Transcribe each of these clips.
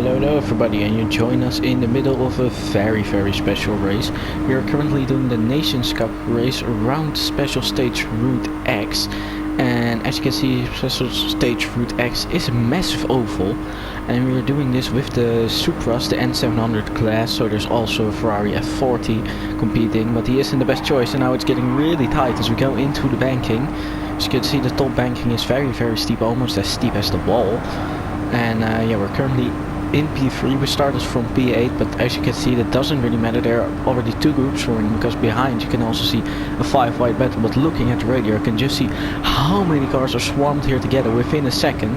Hello everybody, and you join us in the middle of a very special race. We are currently doing the Nations Cup race around Special Stage Route X, and as you can see, Special Stage Route X is a massive oval, and we are doing this with the Supras, the N700 class. So there's also a Ferrari F40 competing, but he isn't the best choice, and now it's getting really tight as we go into the banking. As you can see, the top banking is very steep, almost as steep as the wall. And yeah, we're currently in P3. We started from P8, but as you can see, that doesn't really matter. There are already two groups forming, because behind you can also see a 5-wide battle. But looking at the radio, you can just see how many cars are swarmed here together within a second.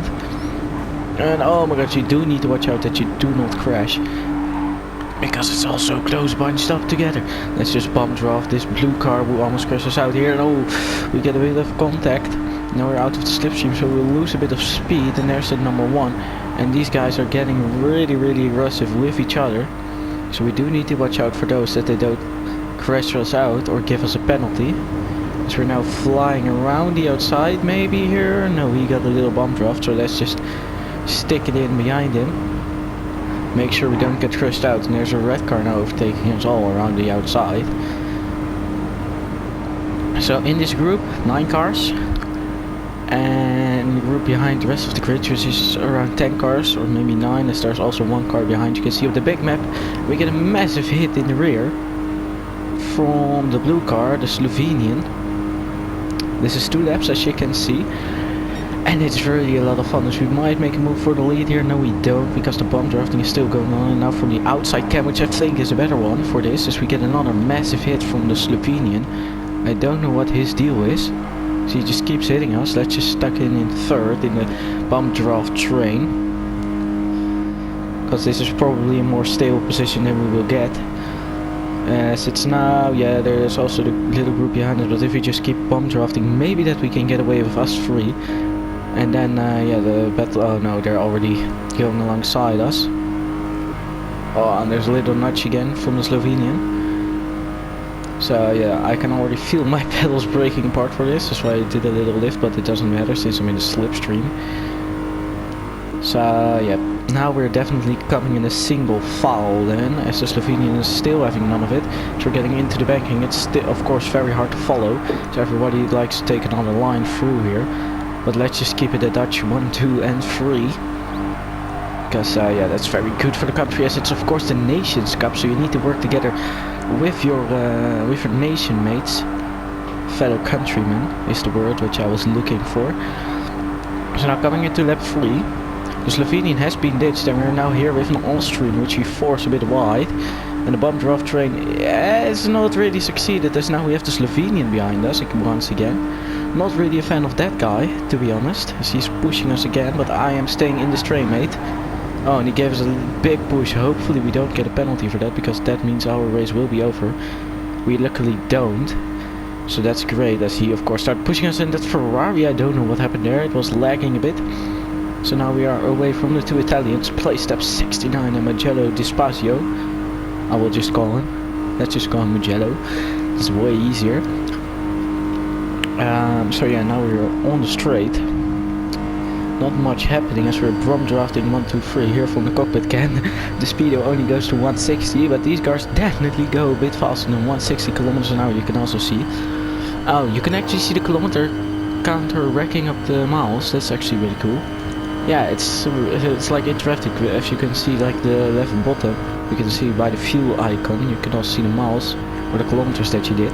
And oh my god, you do need to watch out that you do not crash, because it's all so close, bunched up together. Let's just bump draft this blue car who almost crashes out here. And oh, we get a bit of contact. Now we're out of the slipstream, so we'll lose a bit of speed. And there's the number one. And these guys are getting really aggressive with each other. So we do need to watch out for those, that they don't crash us out or give us a penalty. So we're now flying around the outside maybe here. No, he got a little bump draft, so let's just stick it in behind him. Make sure we don't get crushed out. And there's a red car now overtaking us all around the outside. So in this group, 9 cars. And the group behind the rest of the grid, which is around 10 cars, or maybe 9, as there's also 1 car behind. You can see on the big map, we get a massive hit in the rear from the blue car, the Slovenian. This is 2 laps, as you can see. And it's really a lot of fun, as we might make a move for the lead here. No, we don't, because the bump drafting is still going on. And now from the outside cam, which I think is a better one for this, as we get another massive hit from the Slovenian. I don't know what his deal is. So he just keeps hitting us. Let's just stuck in third in the bump draft train, because this is probably a more stable position than we will get. As it's now, yeah, there's also the little group behind us, but if we just keep bump drafting, maybe that we can get away with us 3. And then, yeah, the battle, oh no, they're already going alongside us. Oh, and there's a little nudge again from the Slovenian. So yeah, I can already feel my pedals breaking apart for this. That's why I did a little lift, but it doesn't matter since I'm in a slipstream. So yeah, now we're definitely coming in a single file then, as the Slovenian is still having none of it. So we're getting into the banking. It's still, of course, very hard to follow. So everybody likes to take another line through here. But let's just keep it a Dutch 1, 2 and 3. Because yeah, that's very good for the country, as it's of course the Nations Cup. So you need to work together with your nation mates, fellow countrymen is the word which I was looking for. So now coming into lap 3, the Slovenian has been ditched, and we're now here with an Austrian which we force a bit wide. And the bump draft train has not really succeeded, as now we have the Slovenian behind us once again. Not really a fan of that guy, to be honest, as he's pushing us again, but I am staying in this train, mate. Oh, and he gave us a big push. Hopefully we don't get a penalty for that, because that means our race will be over. We luckily don't. So that's great, as he of course started pushing us in that Ferrari. I don't know what happened there, it was lagging a bit. So now we are away from the 2 Italians, Playstep 69 and Mugello Dispasio. I will just call him. Let's just call him Mugello. It's way easier. So yeah, now we're on the straight. Not much happening, as we're bump drafting 1, 2, 3 here from the cockpit can. The speedo only goes to 160, but these cars definitely go a bit faster than 160 kilometers an hour. You can also see. Oh, you can actually see the kilometer counter racking up the miles. That's actually really cool. Yeah, it's like interactive, as you can see, like the left bottom. You can see by the fuel icon. You can also see the miles or the kilometers that you did.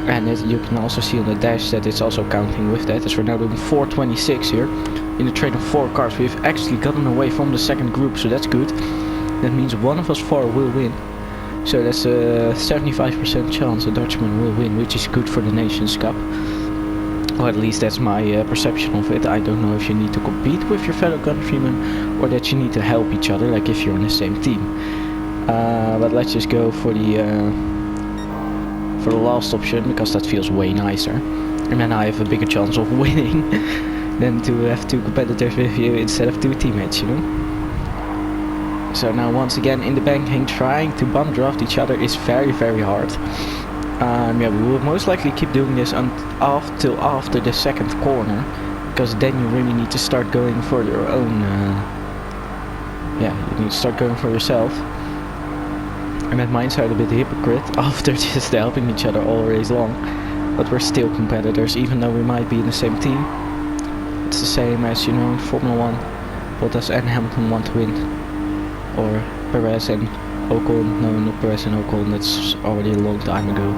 And you can also see on the dash that it's also counting with that, as we're now doing 4:26 here in a train of 4 cars. We've actually gotten away from the second group, so that's good. That means one of us 4 will win. So that's a 75% chance a Dutchman will win, which is good for the Nations Cup. Or at least that's my perception of it. I don't know if you need to compete with your fellow countrymen, or that you need to help each other, like if you're on the same team. But let's just go for the last option, because that feels way nicer, and then I have a bigger chance of winning than to have 2 competitors with you instead of 2 teammates, you know. So now once again in the banking, trying to bump draft each other is very hard. Yeah, we will most likely keep doing this until after the second corner, because then you really need to start going for your own need to start going for yourself. And at my side a bit hypocrite after just helping each other all race long. But we're still competitors, even though we might be in the same team. It's the same as, you know, in Formula 1. Bottas and Hamilton want to win. Or Perez and Ocon. No, not Perez and Ocon, that's already a long time ago.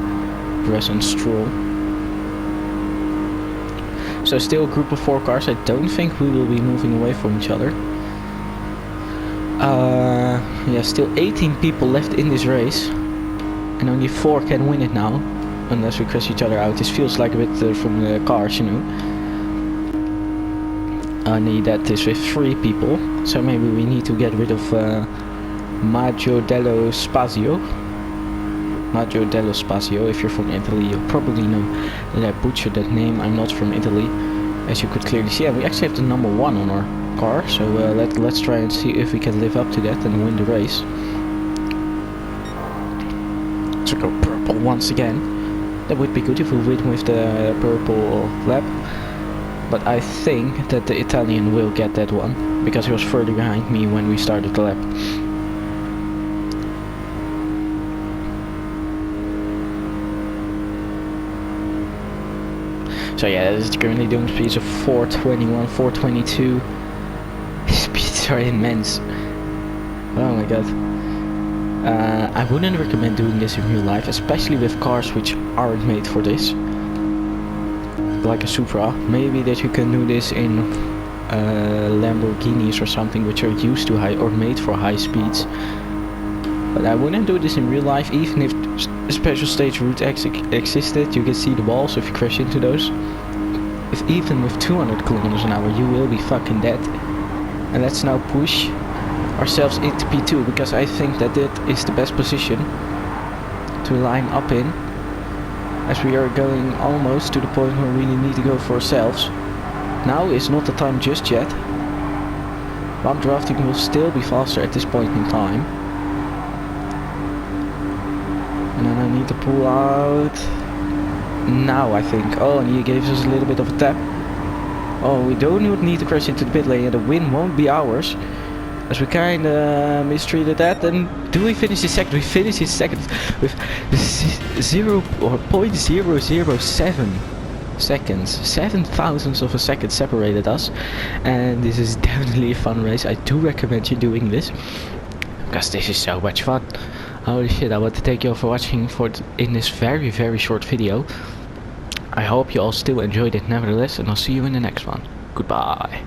Perez and Stroll. So still a group of 4 cars. I don't think we will be moving away from each other. Yeah, still 18 people left in this race. And only 4 can win it now. Unless we crash each other out. This feels like a bit from the cars, you know. Only that is with 3 people. So maybe we need to get rid of Maggio dello Spazio. Maggio dello Spazio. If you're from Italy, you'll probably know that I butchered that name. I'm not from Italy, as you could clearly see. And we actually have the number 1 on our car. So let's try and see if we can live up to that and win the race. So go purple once again. That would be good if we win with the purple lap. But I think that the Italian will get that one, because he was further behind me when we started the lap. So yeah, this is currently doing speeds of 421, 422. Speeds are immense. Oh my god. I wouldn't recommend doing this in real life, especially with cars which aren't made for this. Like a Supra. Maybe that you can do this in Lamborghinis or something which are used to high or made for high speeds. But I wouldn't do this in real life, even if a special stage route existed. You can see the walls if you crash into those. If even with 200 kilometers an hour you will be fucking dead. And let's now push ourselves into P2, because I think that is the best position to line up in, as we are going almost to the point where we need to go for ourselves. Now is not the time just yet. Bump drafting will still be faster at this point in time. And then I need to pull out now, I think. Oh, and he gave us a little bit of a tap. Oh, we don't need to crash into the pit lane and the win won't be ours, as we kinda mistreated that. And do we finish his second? We finish his second with 0.007 seconds. 7 thousandths of a second separated us. And this is definitely a fun race. I do recommend you doing this, because this is so much fun. Holy shit, I want to thank you all for watching in this very short video. I hope you all still enjoyed it nevertheless, and I'll see you in the next one. Goodbye.